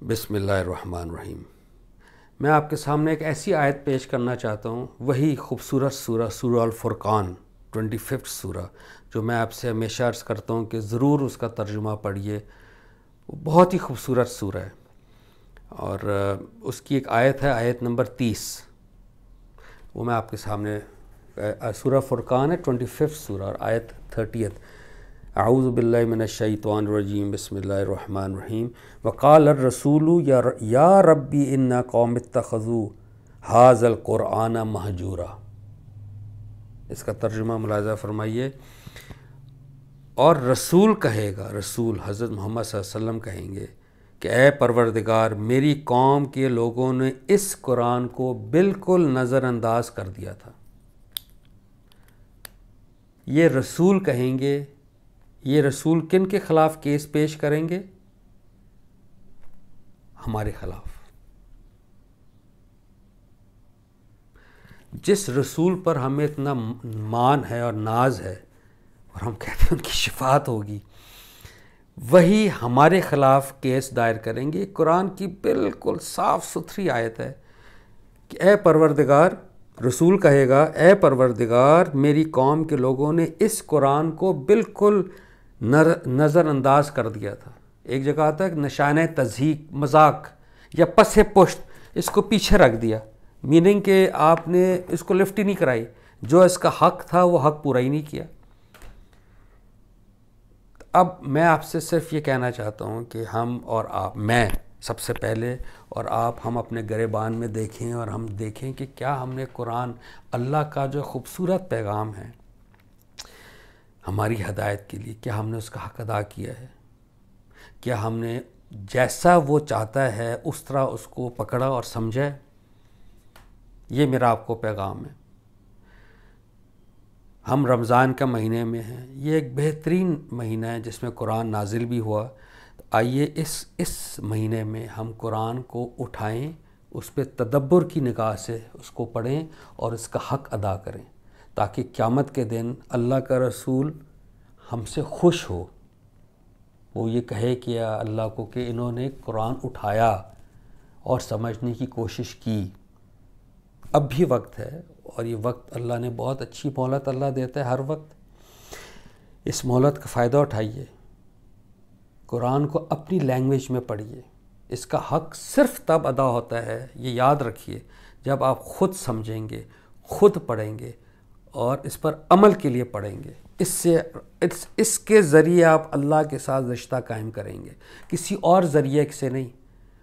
بسم اللہ الرحمن الرحیم۔ میں آپ کے سامنے ایک ایسی آیت پیش کرنا چاہتا ہوں، وہی خوبصورت سورہ الفرقان 25 سورہ، جو میں آپ سے ہمیشہ عرض کرتا ہوں کہ ضرور اس کا ترجمہ پڑھیے۔ وہ بہت ہی خوبصورت سورہ ہے، اور اس کی ایک آیت ہے، آیت نمبر 30۔ وہ میں آپ کے سامنے، سورہ فرقان ہے 25 سورہ اور آیت 30۔ اعوذ باللہ من الشیطان الرجیم، بسم اللہ الرحمن الرحیم۔ وقال الرسول یا ربی ان قوم اتخذوا ھذا القرآن مہجورا۔ اس کا ترجمہ ملاحظہ فرمائیے۔ اور رسول کہے گا، رسول حضرت محمد صلی اللہ علیہ وسلم کہیں گے کہ اے پروردگار، میری قوم کے لوگوں نے اس قرآن کو بالکل نظر انداز کر دیا تھا۔ یہ رسول کہیں گے، یہ رسول کن کے خلاف کیس پیش کریں گے؟ ہمارے خلاف۔ جس رسول پر ہمیں اتنا مان ہے اور ناز ہے، اور ہم کہتے ہیں ان کی شفاعت ہوگی، وہی ہمارے خلاف کیس دائر کریں گے۔ قرآن کی بالکل صاف ستھری آیت ہے کہ اے پروردگار، رسول کہے گا اے پروردگار، میری قوم کے لوگوں نے اس قرآن کو بالکل نظر انداز کر دیا تھا۔ ایک جگہ آتا ہے کہ نشانہ تضحیک، مذاق یا پس پشت، اس کو پیچھے رکھ دیا، میننگ کہ آپ نے اس کو لفٹ ہی نہیں کرائی، جو اس کا حق تھا وہ حق پورا ہی نہیں کیا۔ اب میں آپ سے صرف یہ کہنا چاہتا ہوں کہ ہم اور آپ، میں سب سے پہلے اور آپ، ہم اپنے گریبان میں دیکھیں اور ہم دیکھیں کہ کیا ہم نے قرآن، اللہ کا جو خوبصورت پیغام ہے ہماری ہدایت کے لیے، کیا ہم نے اس کا حق ادا کیا ہے؟ کیا ہم نے جیسا وہ چاہتا ہے اس طرح اس کو پکڑا اور سمجھا؟ یہ میرا آپ کو پیغام ہے۔ ہم رمضان کا مہینے میں ہیں، یہ ایک بہترین مہینہ ہے جس میں قرآن نازل بھی ہوا۔ تو آئیے اس مہینے میں ہم قرآن کو اٹھائیں، اس پہ تدبر کی نگاہ سے اس کو پڑھیں اور اس کا حق ادا کریں، تاکہ قیامت کے دن اللہ کا رسول ہم سے خوش ہو، وہ یہ کہے کہ اللہ کو کہ انہوں نے قرآن اٹھایا اور سمجھنے کی کوشش کی۔ اب بھی وقت ہے، اور یہ وقت اللہ نے بہت اچھی مہلت اللہ دیتا ہے ہر وقت۔ اس مہلت کا فائدہ اٹھائیے، قرآن کو اپنی لینگویج میں پڑھیے۔ اس کا حق صرف تب ادا ہوتا ہے، یہ یاد رکھیے، جب آپ خود سمجھیں گے، خود پڑھیں گے اور اس پر عمل کے لیے پڑھیں گے۔ اس کے ذریعے آپ اللہ کے ساتھ رشتہ قائم کریں گے، کسی اور ذریعے سے نہیں۔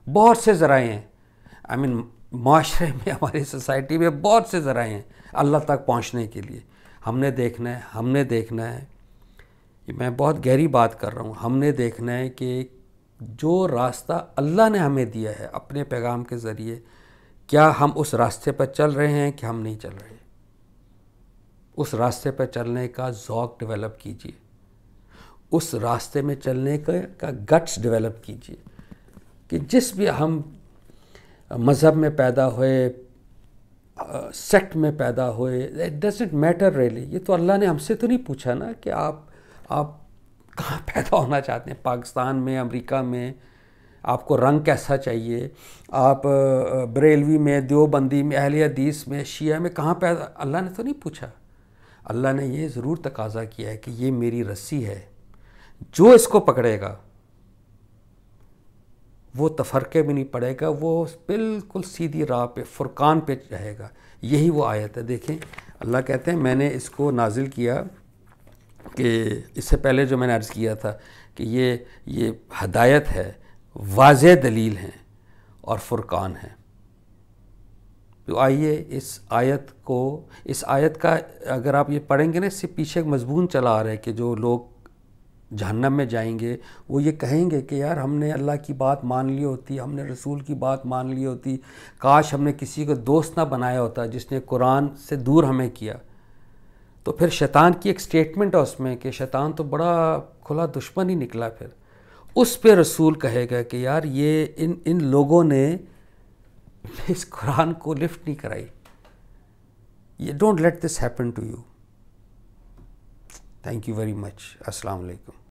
بہت سے ذرائع ہیں، معاشرے میں، ہماری سوسائٹی میں بہت سے ذرائع ہیں اللہ تک پہنچنے کے لیے۔ ہم نے دیکھنا ہے، میں بہت گہری بات کر رہا ہوں، ہم نے دیکھنا ہے کہ جو راستہ اللہ نے ہمیں دیا ہے اپنے پیغام کے ذریعے، کیا ہم اس راستے پر چل رہے ہیں کہ ہم نہیں چل رہے؟ اس راستے پر چلنے کا ذوق ڈیولپ کیجیے، اس راستے میں چلنے کا گٹس ڈیولپ کیجیے، کہ جس بھی ہم مذہب میں پیدا ہوئے، سیکٹ میں پیدا ہوئے، اٹ ڈزنٹ میٹر ریئلی۔ یہ تو اللہ نے ہم سے تو نہیں پوچھا نا کہ آپ کہاں پیدا ہونا چاہتے ہیں، پاکستان میں، امریکہ میں، آپ کو رنگ کیسا چاہیے، آپ بریلوی میں، دیوبندی میں، اہل حدیث میں، شیعہ میں، کہاں پیدا، اللہ نے تو نہیں پوچھا۔ اللہ نے یہ ضرور تقاضا کیا ہے کہ یہ میری رسی ہے، جو اس کو پکڑے گا وہ تفرقے میں نہیں پڑے گا، وہ بالکل سیدھی راہ پہ، فرقان پہ رہے گا۔ یہی وہ آیت ہے۔ دیکھیں، اللہ کہتے ہیں میں نے اس کو نازل کیا، کہ اس سے پہلے جو میں نے عرض کیا تھا کہ یہ ہدایت ہے، واضح دلیل ہیں اور فرقان ہے۔ تو آئیے اس آیت کا اگر آپ یہ پڑھیں گے نا، اس سے پیچھے ایک مضمون چلا آ رہا ہے کہ جو لوگ جہنم میں جائیں گے وہ یہ کہیں گے کہ یار ہم نے اللہ کی بات مان لی ہوتی، ہم نے رسول کی بات مان لی ہوتی، کاش ہم نے کسی کو دوست نہ بنایا ہوتا جس نے قرآن سے دور ہمیں کیا۔ تو پھر شیطان کی ایک سٹیٹمنٹ ہے اس میں کہ شیطان تو بڑا کھلا دشمن ہی نکلا۔ پھر اس پہ رسول کہے گا کہ یار یہ ان لوگوں نے اس قرآن کو لفٹ نہیں کرائی، یہ don't let this happen to you. Thank you very much. السلام علیکم۔